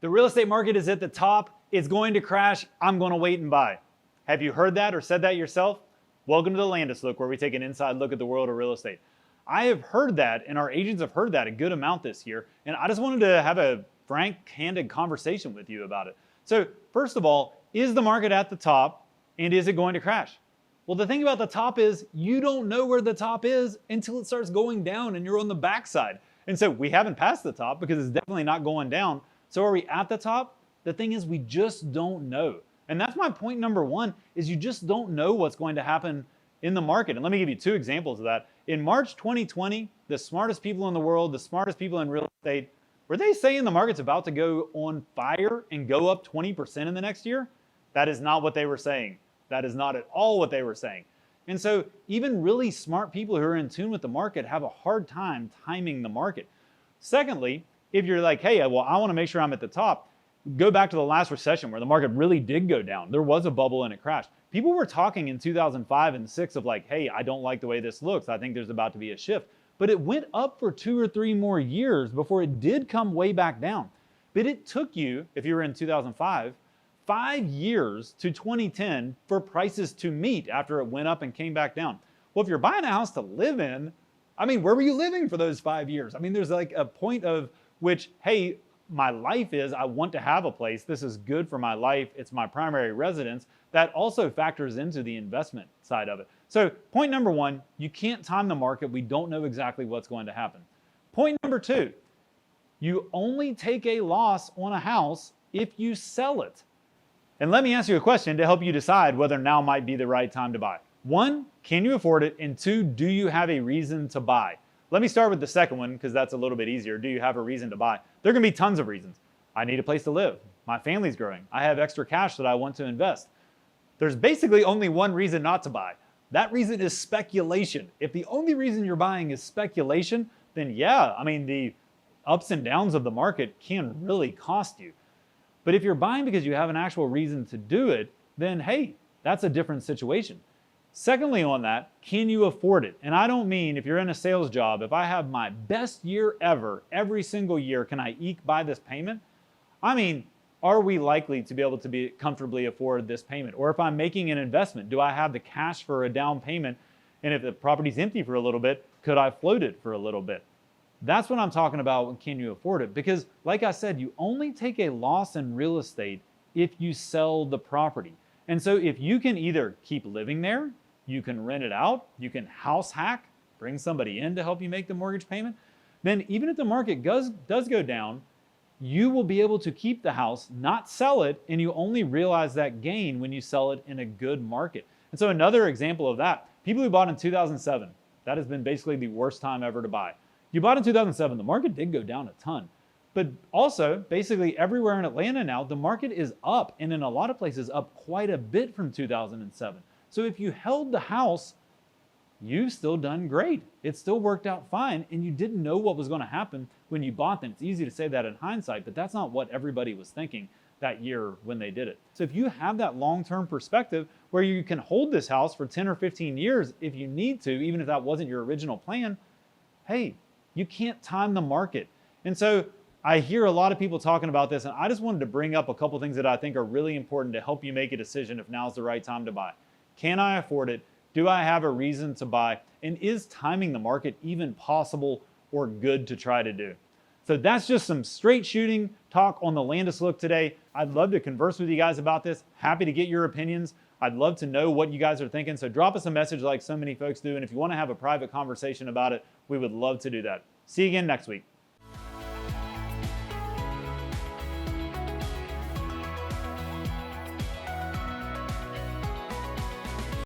The real estate market is at the top. It's going to crash. I'm going to wait and buy. Have you heard that or said that yourself? Welcome to the LANDIS Look, where we take an inside look at the world of real estate. I have heard that, and our agents have heard that a good amount this year, and I just wanted to have a frank, candid conversation with you about it. So, first of all, is the market at the top, and is it going to crash? Well, the thing about the top is you don't know where the top is until it starts going down and you're on the backside. And so we haven't passed the top because it's definitely not going down. So are we at the top? The thing is we just don't know. And that's my point number one, is you just don't know what's going to happen in the market. And let me give you two examples of that. In March 2020, the smartest people in the world, the smartest people in real estate, were they saying the market's about to go on fire and go up 20% in the next year? That is not what they were saying. That is not at all what they were saying. And so even really smart people who are in tune with the market have a hard time timing the market. Secondly, if you're like, hey, well, I want to make sure I'm at the top, go back to the last recession where the market really did go down. There was a bubble and it crashed. People were talking in 2005 and 2006 of like, hey, I don't like the way this looks. I think there's about to be a shift. But it went up for 2 or 3 more years before it did come way back down. But it took you, if you were in 2005, 5 years to 2010 for prices to meet after it went up and came back down. Well, if you're buying a house to live in, I mean, where were you living for those 5 years? I mean, there's like a point of which, hey, my life is, I want to have a place. This is good for my life. It's my primary residence. That also factors into the investment side of it. So point number one, you can't time the market. We don't know exactly what's going to happen. Point number two, you only take a loss on a house if you sell it. And let me ask you a question to help you decide whether now might be the right time to buy. One, can you afford it? And two, do you have a reason to buy? Let me start with the second one because that's a little bit easier. Do you have a reason to buy? There are going to be tons of reasons. I need a place to live. My family's growing. I have extra cash that I want to invest. There's basically only one reason not to buy. That reason is speculation. If the only reason you're buying is speculation, then yeah, I mean, the ups and downs of the market can really cost you. But if you're buying because you have an actual reason to do it, then hey, that's a different situation. Secondly on that, can you afford it? And I don't mean if you're in a sales job, if I have my best year ever, every single year, can I eke by this payment? I mean, are we likely to be able to comfortably afford this payment? Or if I'm making an investment, do I have the cash for a down payment? And if the property's empty for a little bit, could I float it for a little bit? That's what I'm talking about when can you afford it? Because like I said, you only take a loss in real estate if you sell the property. And so if you can either keep living there, you can rent it out, you can house hack, bring somebody in to help you make the mortgage payment, then even if the market does go down, you will be able to keep the house, not sell it, and you only realize that gain when you sell it in a good market. And so another example of that, people who bought in 2007, that has been basically the worst time ever to buy. You bought in 2007, the market did go down a ton. But also, basically everywhere in Atlanta now, the market is up, and in a lot of places up quite a bit from 2007. So if you held the house, you've still done great. It still worked out fine, and you didn't know what was going to happen when you bought them. It's easy to say that in hindsight, but that's not what everybody was thinking that year when they did it. So if you have that long-term perspective where you can hold this house for 10 or 15 years if you need to, even if that wasn't your original plan, hey, you can't time the market. And so I hear a lot of people talking about this, and I just wanted to bring up a couple things that I think are really important to help you make a decision if now's the right time to buy. Can I afford it? Do I have a reason to buy? And is timing the market even possible or good to try to do? So that's just some straight shooting talk on the LANDIS Look today. I'd love to converse with you guys about this. Happy to get your opinions. I'd love to know what you guys are thinking. So drop us a message like so many folks do. And if you want to have a private conversation about it, we would love to do that. See you again next week.